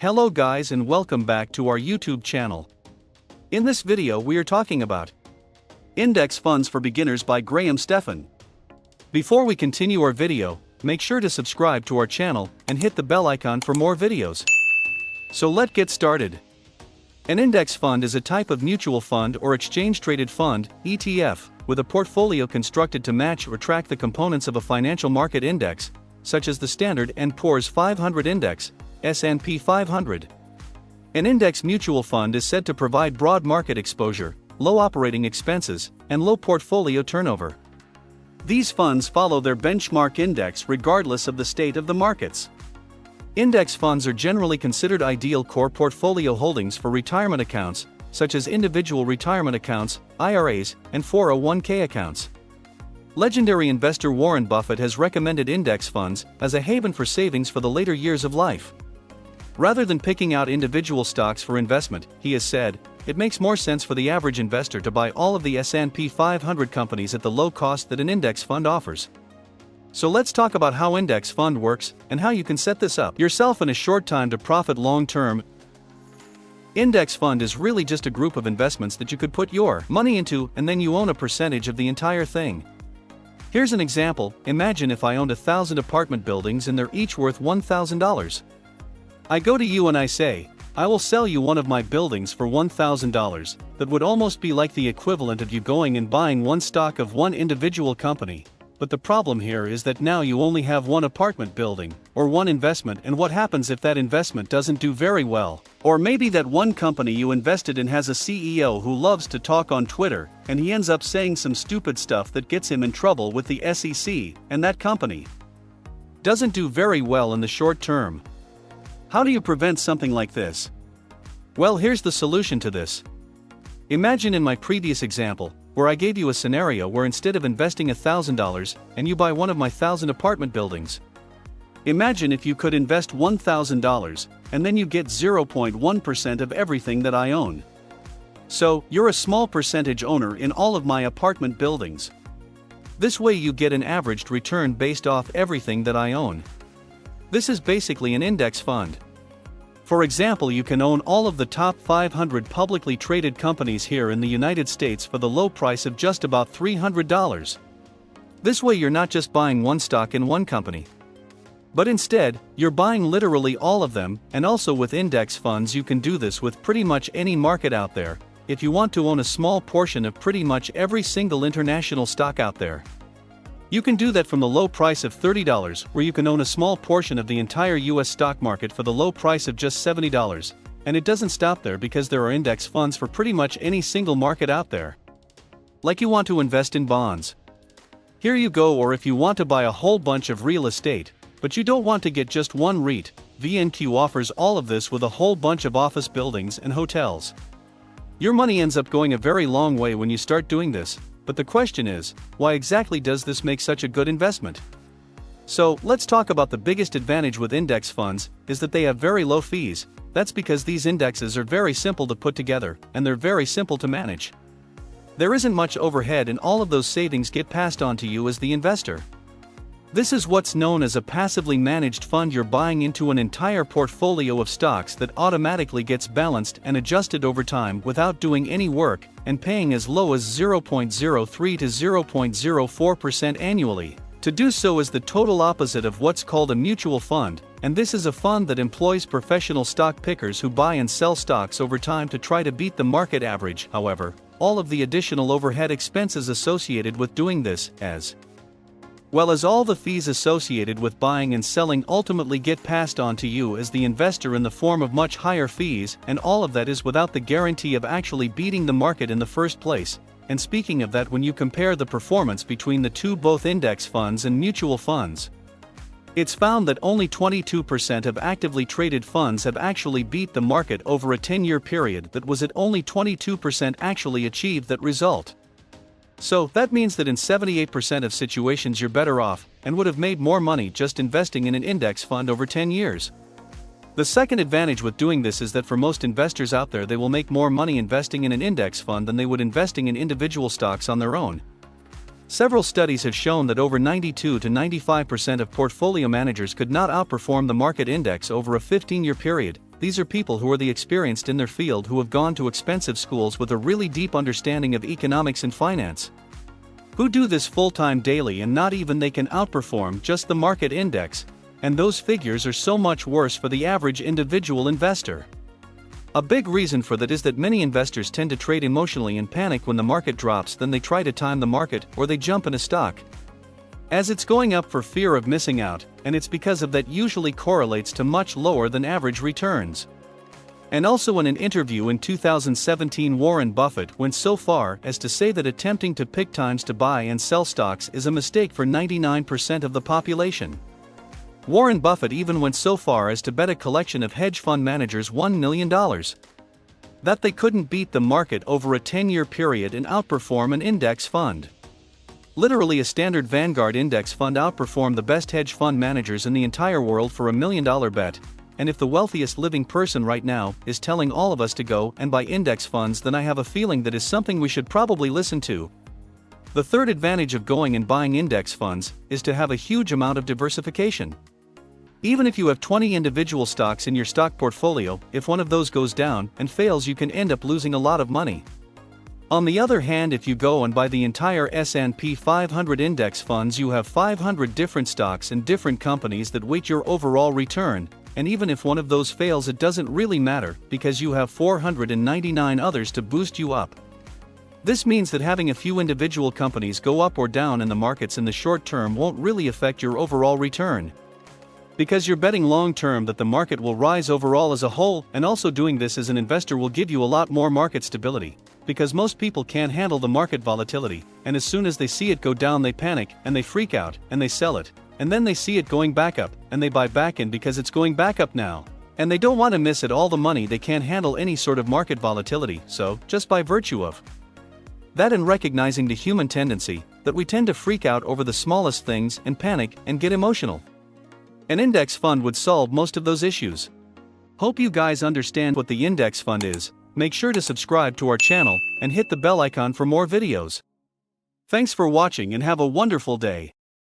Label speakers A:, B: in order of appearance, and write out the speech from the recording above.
A: Hello guys and welcome back to our YouTube channel. In this video we are talking about Index Funds for Beginners by Graham Stephan. Before we continue our video, make sure to subscribe to our channel and hit the bell icon for more videos. So let's get started. An index fund is a type of mutual fund or exchange-traded fund, ETF, with a portfolio constructed to match or track the components of a financial market index, such as the Standard & Poor's 500 Index, S&P 500. An index mutual fund is said to provide broad market exposure, low operating expenses, and low portfolio turnover. These funds follow their benchmark index regardless of the state of the markets. Index funds are generally considered ideal core portfolio holdings for retirement accounts, such as individual retirement accounts, IRAs, and 401k accounts. Legendary investor Warren Buffett has recommended index funds as a haven for savings for the later years of life. Rather than picking out individual stocks for investment, he has said, it makes more sense for the average investor to buy all of the S&P 500 companies at the low cost that an index fund offers. So let's talk about how index fund works and how you can set this up yourself in a short time to profit long term. Index fund is really just a group of investments that you could put your money into and then you own a percentage of the entire thing. Here's an example. Imagine if I owned 1,000 apartment buildings and they're each worth $1,000. I go to you and I say, I will sell you one of my buildings for $1,000. That would almost be like the equivalent of you going and buying one stock of one individual company. But the problem here is that now you only have one apartment building, or one investment, and what happens if that investment doesn't do very well? Or maybe that one company you invested in has a CEO who loves to talk on Twitter, and he ends up saying some stupid stuff that gets him in trouble with the SEC, and that company doesn't do very well in the short term. How do you prevent something like this? Well, here's the solution to this. Imagine in my previous example, where I gave you a scenario where instead of investing $1,000, and you buy one of my 1,000 apartment buildings. Imagine if you could invest $1,000, and then you get 0.1% of everything that I own. So, you're a small percentage owner in all of my apartment buildings. This way you get an averaged return based off everything that I own. This is basically an index fund. For example, you can own all of the top 500 publicly traded companies here in the United States for the low price of just about $300. This way you're not just buying one stock in one company, but instead, you're buying literally all of them, and also with index funds you can do this with pretty much any market out there, if you want to own a small portion of pretty much every single international stock out there. You can do that from the low price of $30, where you can own a small portion of the entire US stock market for the low price of just $70. And it doesn't stop there because there are index funds for pretty much any single market out there. Like you want to invest in bonds. Here you go, or if you want to buy a whole bunch of real estate, but you don't want to get just one REIT, VNQ offers all of this with a whole bunch of office buildings and hotels. Your money ends up going a very long way when you start doing this. But the question is, why exactly does this make such a good investment? So, let's talk about the biggest advantage with index funds, is that they have very low fees. That's because these indexes are very simple to put together, and they're very simple to manage. There isn't much overhead and all of those savings get passed on to you as the investor. This is what's known as a passively managed fund. You're buying into an entire portfolio of stocks that automatically gets balanced and adjusted over time without doing any work, and paying as low as 0.03 to 0.04% annually. To do so is the total opposite of what's called a mutual fund, and this is a fund that employs professional stock pickers who buy and sell stocks over time to try to beat the market average. However, all of the additional overhead expenses associated with doing this, as well as all the fees associated with buying and selling, ultimately get passed on to you as the investor in the form of much higher fees, and all of that is without the guarantee of actually beating the market in the first place. And speaking of that, when you compare the performance between the two, both index funds and mutual funds, it's found that only 22% of actively traded funds have actually beat the market over a 10-year period. That was it, only 22% actually achieved that result. So, that means that in 78% of situations you're better off, and would have made more money just investing in an index fund over 10 years. The second advantage with doing this is that for most investors out there, they will make more money investing in an index fund than they would investing in individual stocks on their own. Several studies have shown that over 92 to 95% of portfolio managers could not outperform the market index over a 15-year period, these are people who are the experienced in their field, who have gone to expensive schools with a really deep understanding of economics and finance. Who do this full-time daily, and not even they can outperform just the market index, and those figures are so much worse for the average individual investor. A big reason for that is that many investors tend to trade emotionally and panic when the market drops, then they try to time the market, or they jump in a stock as it's going up for fear of missing out, and it's because of that usually correlates to much lower than average returns. And also, in an interview in 2017, Warren Buffett went so far as to say that attempting to pick times to buy and sell stocks is a mistake for 99% of the population. Warren Buffett even went so far as to bet a collection of hedge fund managers $1 million that they couldn't beat the market over a 10-year period and outperform an index fund. Literally, a standard Vanguard index fund outperformed the best hedge fund managers in the entire world for $1 million bet. And if the wealthiest living person right now is telling all of us to go and buy index funds, then I have a feeling that is something we should probably listen to. The third advantage of going and buying index funds is to have a huge amount of diversification. Even if you have 20 individual stocks in your stock portfolio, if one of those goes down and fails, you can end up losing a lot of money. On the other hand, if you go and buy the entire S&P 500 index funds, you have 500 different stocks and different companies that weight your overall return, and even if one of those fails, it doesn't really matter, because you have 499 others to boost you up. This means that having a few individual companies go up or down in the markets in the short term won't really affect your overall return, because you're betting long term that the market will rise overall as a whole. And also, doing this as an investor will give you a lot more market stability, because most people can't handle the market volatility, and as soon as they see it go down, they panic and they freak out and they sell it, and then they see it going back up and they buy back in because it's going back up now, and they don't want to miss it all the money. They can't handle any sort of market volatility, so just by virtue of that, and recognizing the human tendency that we tend to freak out over the smallest things and panic and get emotional, an index fund would solve most of those issues. Hope you guys understand what the index fund is. Make sure to subscribe to our channel and hit the bell icon for more videos. Thanks for watching and have a wonderful day.